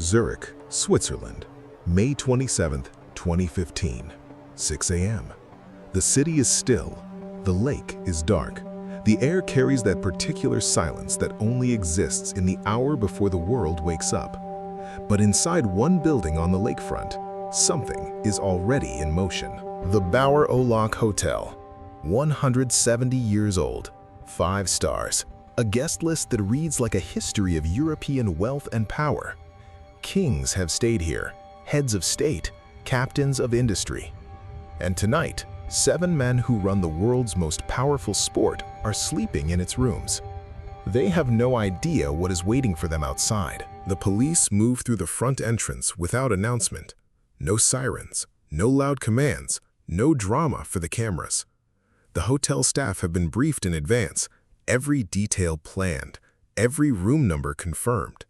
Zurich, Switzerland, May 27, 2015, 6 a.m. The city is still. The lake is dark. The air carries that particular silence that only exists in the hour before the world wakes up. But inside one building on the lakefront, something is already in motion. The Baur Hotel, 170 years old, 5 stars. A guest list that reads like a history of European wealth and power. Kings have stayed here, heads of state, captains of industry. And tonight, 7 men who run the world's most powerful sport are sleeping in its rooms. They have no idea what is waiting for them outside. The police move through the front entrance without announcement. No sirens, no loud commands, no drama for the cameras. The hotel staff have been briefed in advance, every detail planned, every room number confirmed.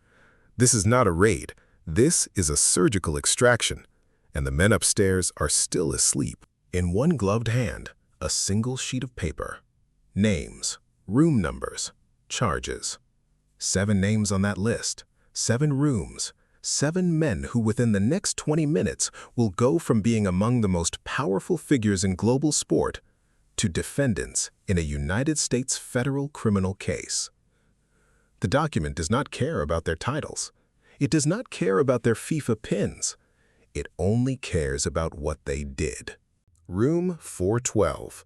This is not a raid, this is a surgical extraction, and the men upstairs are still asleep. In one gloved hand, a single sheet of paper. Names, room numbers, charges. 7 names on that list, 7 rooms, 7 men who within the next 20 minutes will go from being among the most powerful figures in global sport to defendants in a United States federal criminal case. The document does not care about their titles. It does not care about their FIFA pins. It only cares about what they did. Room 412.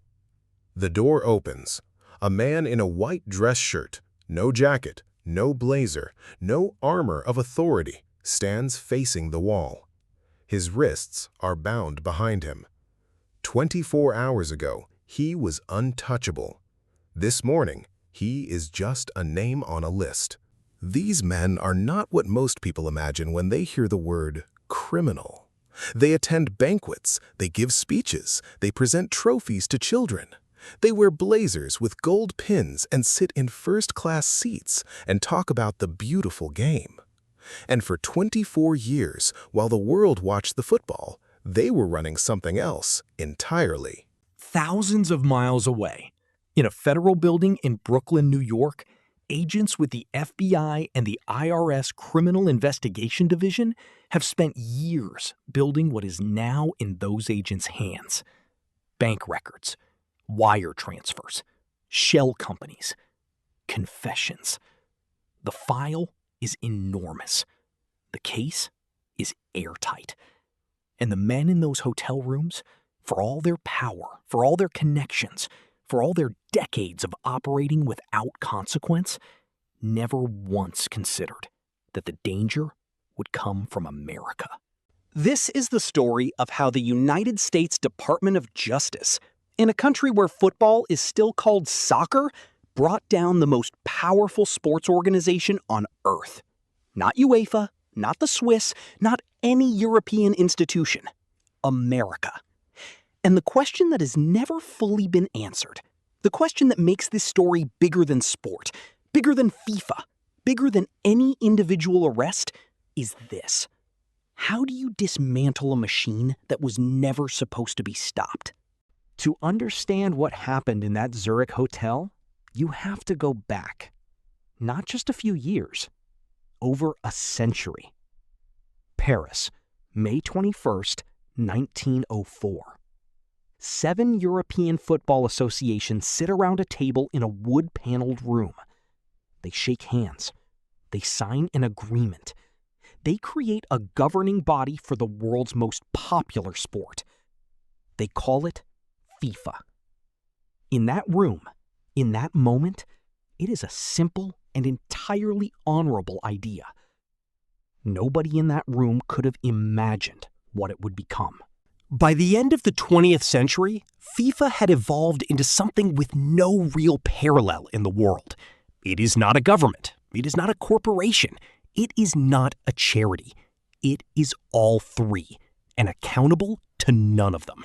The door opens. A man in a white dress shirt, no jacket, no blazer, no armor of authority, stands facing the wall. His wrists are bound behind him. 24 hours ago, he was untouchable. This morning, he is just a name on a list. These men are not what most people imagine when they hear the word criminal. They attend banquets, they give speeches, they present trophies to children. They wear blazers with gold pins and sit in first-class seats and talk about the beautiful game. And for 24 years, while the world watched the football, they were running something else entirely. Thousands of miles away, in a federal building in Brooklyn, New York, agents with the FBI and the IRS Criminal Investigation Division have spent years building what is now in those agents' hands. Bank records, wire transfers, shell companies, confessions. The file is enormous. The case is airtight. And the men in those hotel rooms, for all their power, for all their connections, for all their decades of operating without consequence, never once considered that the danger would come from America. This is the story of how the United States Department of Justice, in a country where football is still called soccer, brought down the most powerful sports organization on earth. Not UEFA, not the Swiss, not any European institution. America. And the question that has never fully been answered, the question that makes this story bigger than sport, bigger than FIFA, bigger than any individual arrest, is this. How do you dismantle a machine that was never supposed to be stopped? To understand what happened in that Zurich hotel, you have to go back. Not just a few years, over a century. Paris, May 21st, 1904. 7 European football associations sit around a table in a wood-paneled room. They shake hands. They sign an agreement. They create a governing body for the world's most popular sport. They call it FIFA. In that room, in that moment, it is a simple and entirely honorable idea. Nobody in that room could have imagined what it would become. By the end of the 20th century, FIFA had evolved into something with no real parallel in the world. It is not a government. It is not a corporation. It is not a charity. It is all 3, and accountable to none of them.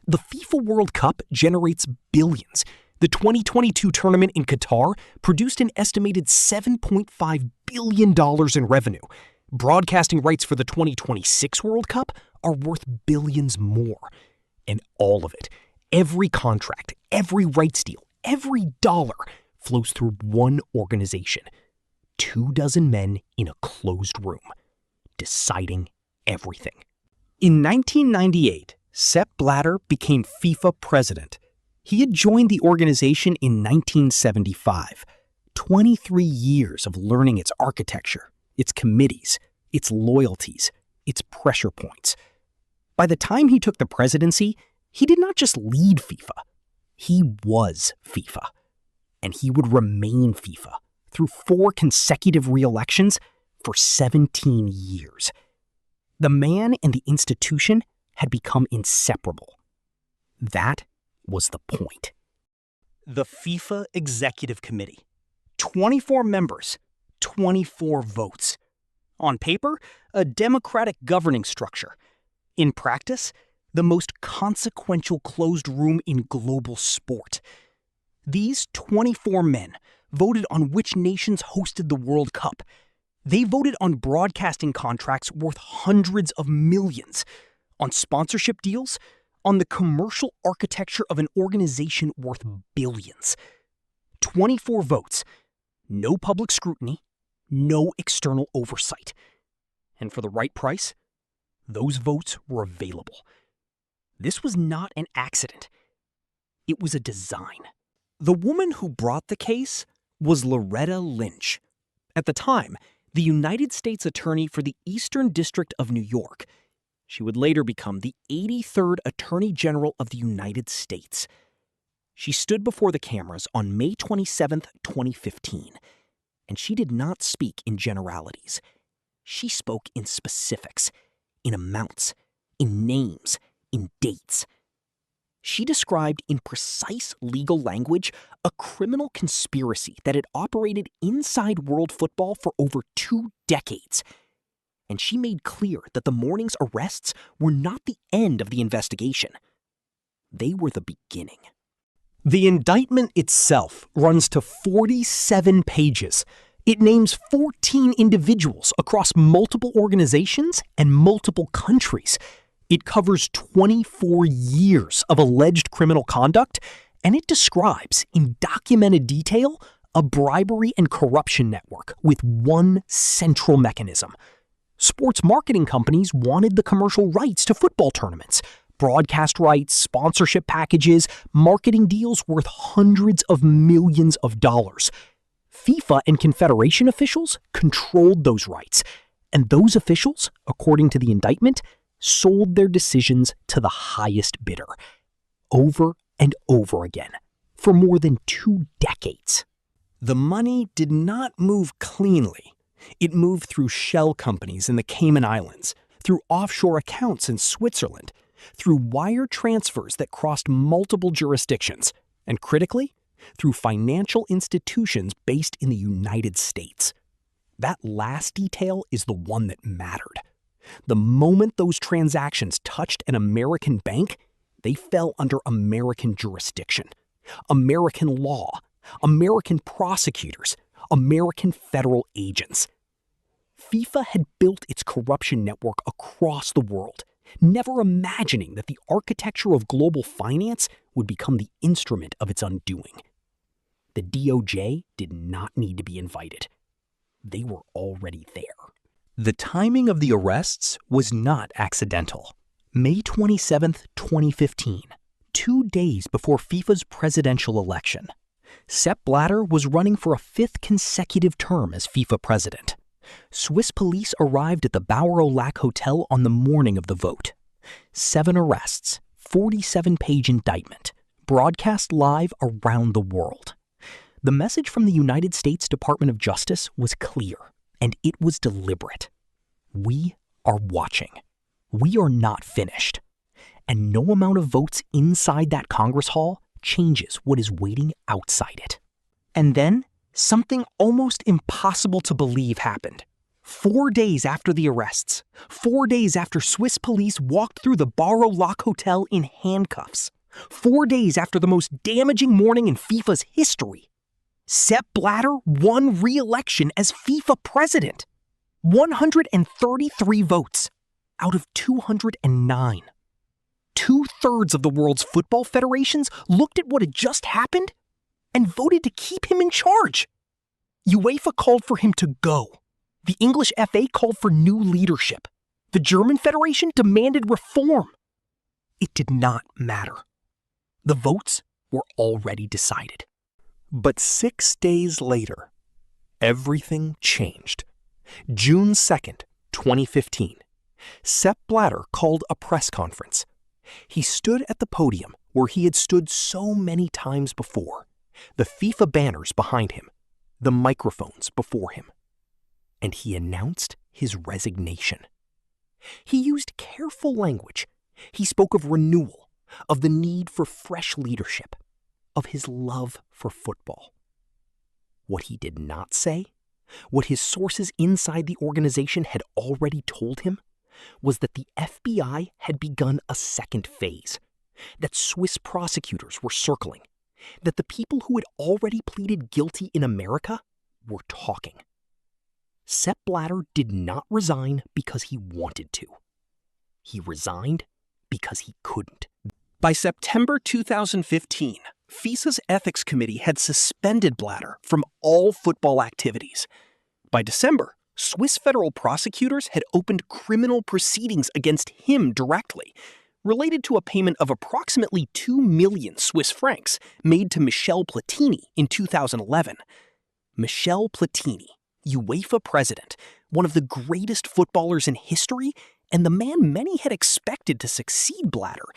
The FIFA World Cup generates billions. The 2022 tournament in Qatar produced an estimated $7.5 billion in revenue. Broadcasting rights for the 2026 World Cup are worth billions more. And all of it, every contract, every rights deal, every dollar flows through one organization. 24 men in a closed room. deciding everything. In 1998, Sepp Blatter became FIFA president. He had joined the organization in 1975. 23 years of learning its architecture, its committees, its loyalties, its pressure points. By the time he took the presidency, he did not just lead FIFA. He was FIFA. And he would remain FIFA through 4 consecutive re-elections for 17 years. The man and the institution had become inseparable. That was the point. The FIFA Executive Committee. 24 members, 24 votes. On paper, a democratic governing structure. In practice, the most consequential closed room in global sport. These 24 men voted on which nations hosted the World Cup. They voted on broadcasting contracts worth hundreds of millions, on sponsorship deals, on the commercial architecture of an organization worth billions. 24 votes, no public scrutiny, no external oversight. And for the right price, those votes were available. This was not an accident. It was a design. The woman who brought the case was Loretta Lynch. At the time, the United States Attorney for the Eastern District of New York. She would later become the 83rd Attorney General of the United States. She stood before the cameras on May 27, 2015, and she did not speak in generalities. She spoke in specifics, in amounts, in names, in dates. She described in precise legal language a criminal conspiracy that had operated inside world football for over 2 decades. And she made clear that the morning's arrests were not the end of the investigation. They were the beginning. The indictment itself runs to 47 pages. It names 14 individuals across multiple organizations and multiple countries. It covers 24 years of alleged criminal conduct, and it describes, in documented detail, a bribery and corruption network with one central mechanism. Sports marketing companies wanted the commercial rights to football tournaments, broadcast rights, sponsorship packages, marketing deals worth hundreds of millions of dollars. FIFA and Confederation officials controlled those rights, and those officials, according to the indictment, sold their decisions to the highest bidder, over and over again, for more than 2 decades. The money did not move cleanly. It moved through shell companies in the Cayman Islands, through offshore accounts in Switzerland, through wire transfers that crossed multiple jurisdictions, and critically, through financial institutions based in the United States. That last detail is the one that mattered. The moment those transactions touched an American bank, they fell under American jurisdiction, American law, American prosecutors, American federal agents. FIFA had built its corruption network across the world, never imagining that the architecture of global finance would become the instrument of its undoing. The DOJ did not need to be invited. They were already there. The timing of the arrests was not accidental. May 27, 2015, 2 days before FIFA's presidential election, Sepp Blatter was running for a 5th consecutive term as FIFA president. Swiss police arrived at the Baur Hotel on the morning of the vote. 7 arrests, 47-page indictment, broadcast live around the world. The message from the United States Department of Justice was clear, and it was deliberate. We are watching. We are not finished. And no amount of votes inside that Congress hall changes what is waiting outside it. And then, something almost impossible to believe happened. 4 days after the arrests, 4 days after Swiss police walked through the Baur Hotel in handcuffs, 4 days after the most damaging morning in FIFA's history, Sepp Blatter won re-election as FIFA president. 133 votes out of 209. 2/3 of the world's football federations looked at what had just happened and voted to keep him in charge. UEFA called for him to go. The English FA called for new leadership. The German Federation demanded reform. It did not matter. The votes were already decided. But 6 days later, everything changed. June 2nd, 2015, Sepp Blatter called a press conference. He stood at the podium where he had stood so many times before, the FIFA banners behind him, the microphones before him, and he announced his resignation. He used careful language. He spoke of renewal, of the need for fresh leadership, of his love for football. What he did not say, what his sources inside the organization had already told him, was that the FBI had begun a second phase, that Swiss prosecutors were circling, that the people who had already pleaded guilty in America were talking. Sepp Blatter did not resign because he wanted to. He resigned because he couldn't. By September 2015, FIFA's ethics committee had suspended Blatter from all football activities. By December, Swiss federal prosecutors had opened criminal proceedings against him directly, related to a payment of approximately 2 million Swiss francs made to Michel Platini in 2011. Michel Platini, UEFA president, one of the greatest footballers in history, and the man many had expected to succeed Blatter,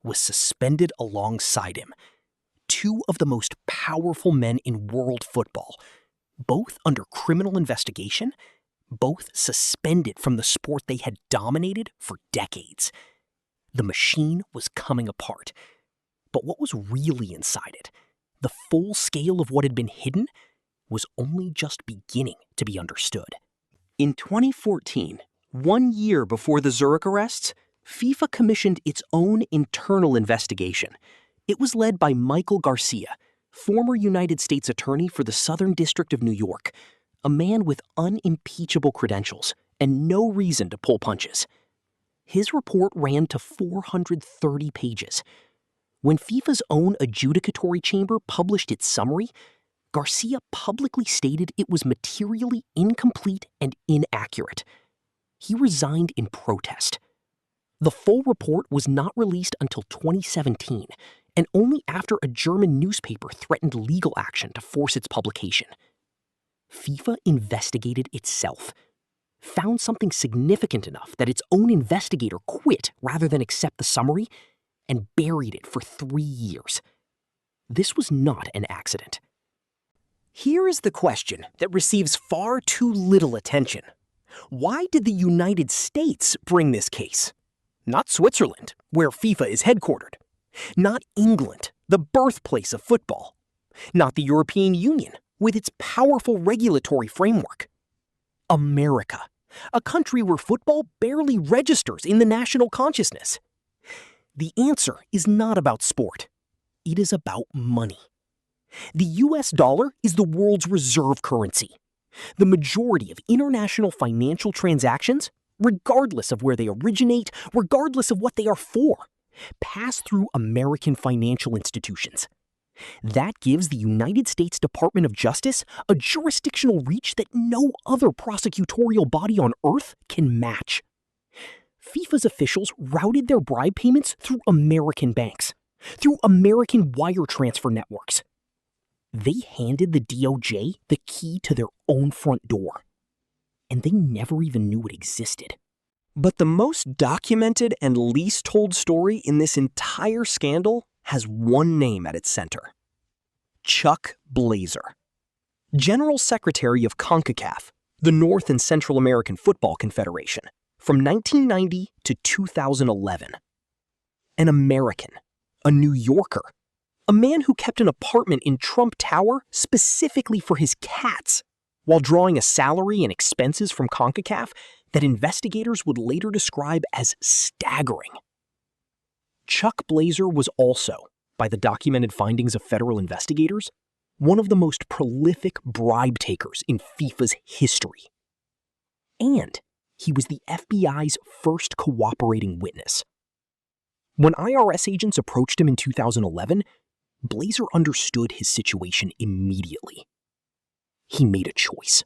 was suspended alongside him. Two of the most powerful men in world football, both under criminal investigation, both suspended from the sport they had dominated for decades. The machine was coming apart. But what was really inside it, the full scale of what had been hidden, was only just beginning to be understood. In 2014, 1 year before the Zurich arrests, FIFA commissioned its own internal investigation. It was led by Michael Garcia, former United States Attorney for the Southern District of New York, a man with unimpeachable credentials and no reason to pull punches. His report ran to 430 pages. When FIFA's own adjudicatory chamber published its summary, Garcia publicly stated it was materially incomplete and inaccurate. He resigned in protest. The full report was not released until 2017, and only after a German newspaper threatened legal action to force its publication. FIFA investigated itself, found something significant enough that its own investigator quit rather than accept the summary, and buried it for 3 years. This was not an accident. Here is the question that receives far too little attention. Why did the United States bring this case? Not Switzerland, where FIFA is headquartered. Not England, the birthplace of football. Not the European Union, with its powerful regulatory framework. America, a country where football barely registers in the national consciousness. The answer is not about sport. It is about money. The US dollar is the world's reserve currency. The majority of international financial transactions, regardless of where they originate, regardless of what they are for, pass through American financial institutions. That gives the United States Department of Justice a jurisdictional reach that no other prosecutorial body on earth can match. FIFA's officials routed their bribe payments through American banks, through American wire transfer networks. They handed the DOJ the key to their own front door, and they never even knew it existed. But the most documented and least told story in this entire scandal has one name at its center: Chuck Blazer, General Secretary of CONCACAF, the North and Central American Football Confederation, from 1990 to 2011. An American, a New Yorker, a man who kept an apartment in Trump Tower specifically for his cats, while drawing a salary and expenses from CONCACAF that investigators would later describe as staggering. Chuck Blazer was also, by the documented findings of federal investigators, one of the most prolific bribe takers in FIFA's history. And he was the FBI's first cooperating witness. When IRS agents approached him in 2011, Blazer understood his situation immediately. He made a choice.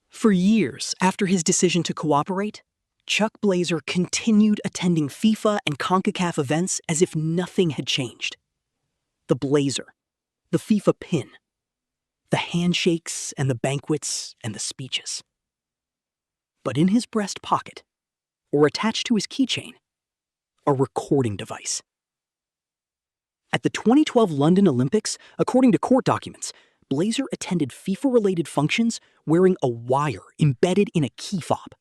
For years after his decision to cooperate, Chuck Blazer continued attending FIFA and CONCACAF events as if nothing had changed. The blazer, the FIFA pin, the handshakes and the banquets and the speeches. But in his breast pocket, or attached to his keychain, a recording device. At the 2012 London Olympics, according to court documents, Blazer attended FIFA-related functions wearing a wire embedded in a key fob.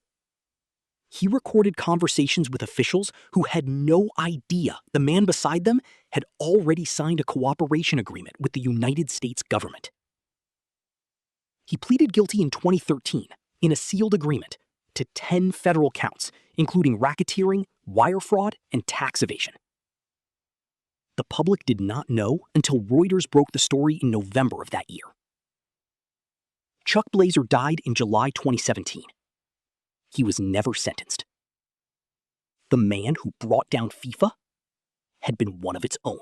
He recorded conversations with officials who had no idea the man beside them had already signed a cooperation agreement with the United States government. He pleaded guilty in 2013 in a sealed agreement to 10 federal counts, including racketeering, wire fraud, and tax evasion. The public did not know until Reuters broke the story in November of that year. Chuck Blazer died in July 2017. He was never sentenced. The man who brought down FIFA had been one of its own,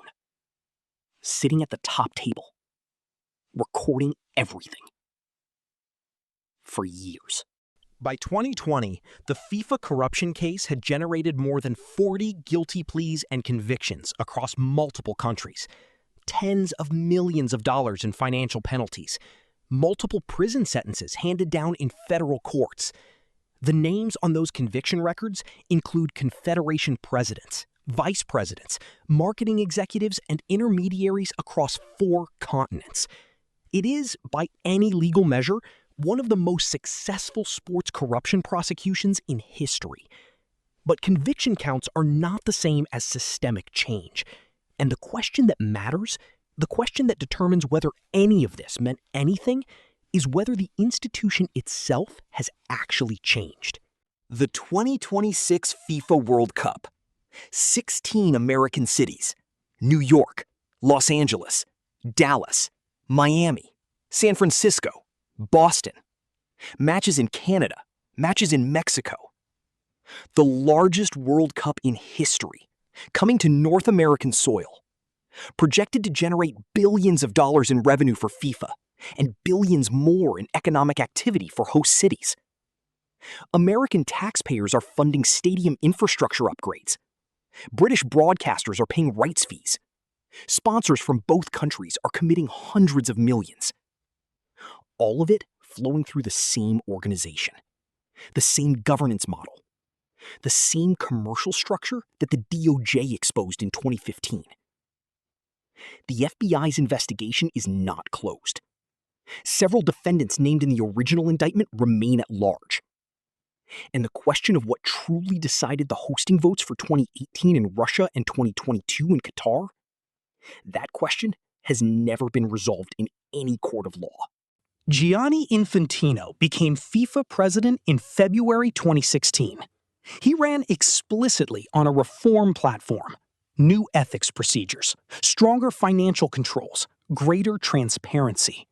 sitting at the top table, recording everything. For years. By 2020, the FIFA corruption case had generated more than 40 guilty pleas and convictions across multiple countries, tens of millions of dollars in financial penalties, multiple prison sentences handed down in federal courts. The names on those conviction records include Confederation presidents, vice presidents, marketing executives, and intermediaries across 4 continents. It is, by any legal measure, one of the most successful sports corruption prosecutions in history. But conviction counts are not the same as systemic change. And the question that matters, the question that determines whether any of this meant anything, is whether the institution itself has actually changed. The 2026 FIFA World Cup. 16 American cities. New York, Los Angeles, Dallas, Miami, San Francisco, Boston. Matches in Canada, matches in Mexico. The largest World Cup in history, coming to North American soil. Projected to generate billions of dollars in revenue for FIFA and billions more in economic activity for host cities. American taxpayers are funding stadium infrastructure upgrades. British broadcasters are paying rights fees. Sponsors from both countries are committing hundreds of millions. All of it flowing through the same organization, the same governance model, the same commercial structure that the DOJ exposed in 2015. The FBI's investigation is not closed. Several defendants named in the original indictment remain at large. And the question of what truly decided the hosting votes for 2018 in Russia and 2022 in Qatar, that question has never been resolved in any court of law. Gianni Infantino became FIFA president in February 2016. He ran explicitly on a reform platform: new ethics procedures, stronger financial controls, greater transparency.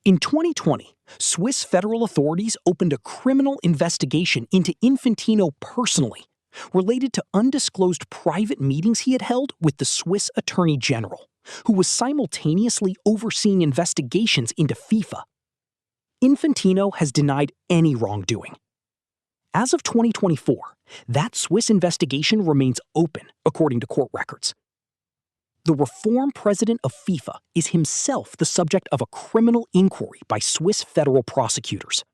In 2020, Swiss federal authorities opened a criminal investigation into Infantino personally, related to undisclosed private meetings he had held with the Swiss Attorney General, who was simultaneously overseeing investigations into FIFA. Infantino has denied any wrongdoing. As of 2024, that Swiss investigation remains open, according to court records. The reform president of FIFA is himself the subject of a criminal inquiry by Swiss federal prosecutors.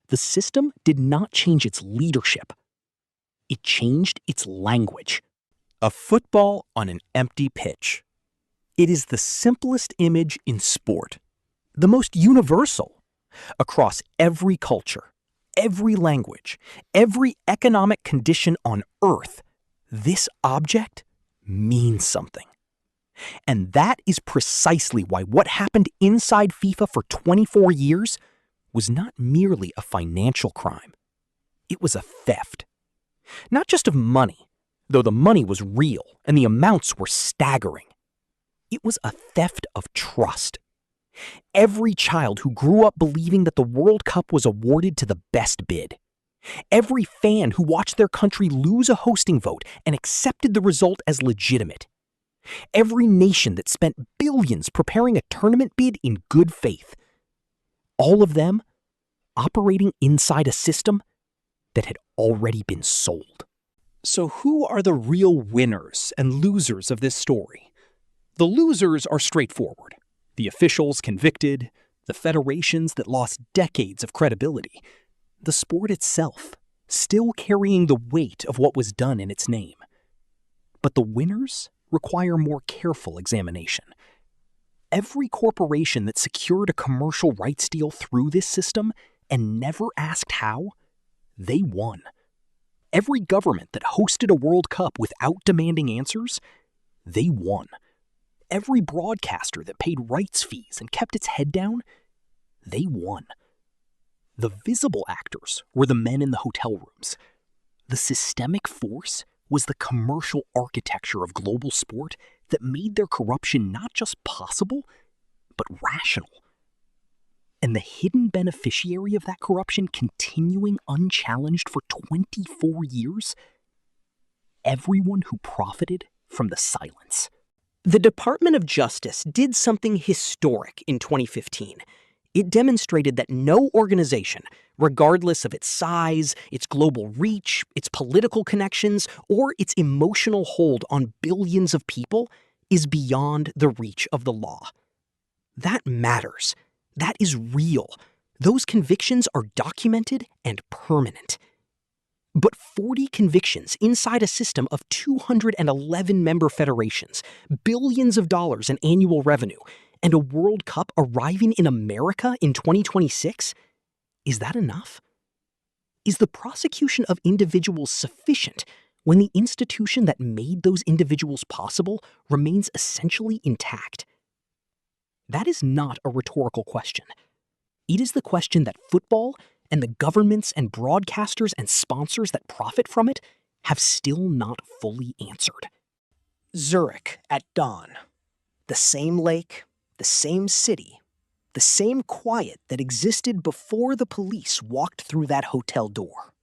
The system did not change its leadership. It changed its language. A football on an empty pitch. It is the simplest image in sport, the most universal. Across every culture, every language, every economic condition on Earth, this object means something. And that is precisely why what happened inside FIFA for 24 years was not merely a financial crime. It was a theft. Not just of money, though the money was real and the amounts were staggering. It was a theft of trust. Every child who grew up believing that the World Cup was awarded to the best bid. Every fan who watched their country lose a hosting vote and accepted the result as legitimate. Every nation that spent billions preparing a tournament bid in good faith. All of them operating inside a system that had already been sold. So who are the real winners and losers of this story? The losers are straightforward. The officials convicted, the federations that lost decades of credibility, the sport itself still carrying the weight of what was done in its name. But the winners require more careful examination. Every corporation that secured a commercial rights deal through this system and never asked how, they won. Every government that hosted a World Cup without demanding answers, they won. Every broadcaster that paid rights fees and kept its head down, they won. The visible actors were the men in the hotel rooms. The systemic force was the commercial architecture of global sport that made their corruption not just possible, but rational. And the hidden beneficiary of that corruption continuing unchallenged for 24 years? Everyone who profited from the silence. The Department of Justice did something historic in 2015. It demonstrated that no organization, regardless of its size, its global reach, its political connections, or its emotional hold on billions of people, is beyond the reach of the law. That matters. That is real. Those convictions are documented and permanent. But 40 convictions inside a system of 211 member federations, billions of dollars in annual revenue, and a World Cup arriving in America in 2026? Is that enough? Is the prosecution of individuals sufficient when the institution that made those individuals possible remains essentially intact? That is not a rhetorical question. It is the question that football and the governments and broadcasters and sponsors that profit from it have still not fully answered. Zurich at dawn. The same lake, the same city, the same quiet that existed before the police walked through that hotel door.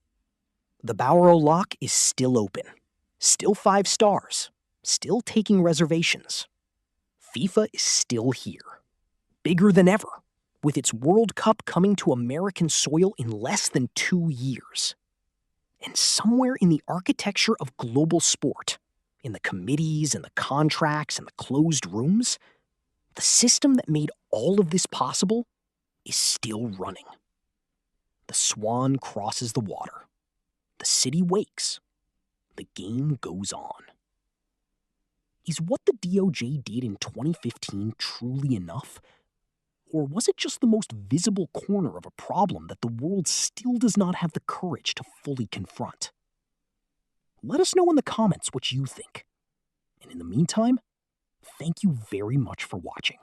The Baur lock is still open, still 5 stars, still taking reservations. FIFA is still here, bigger than ever, with its World Cup coming to American soil in less than 2 years. And somewhere in the architecture of global sport, in the committees and the contracts and the closed rooms, the system that made all of this possible is still running. The swan crosses the water. The city wakes. The game goes on. Is what the DOJ did in 2015 truly enough? Or was it just the most visible corner of a problem that the world still does not have the courage to fully confront? Let us know in the comments what you think. And in the meantime, thank you very much for watching.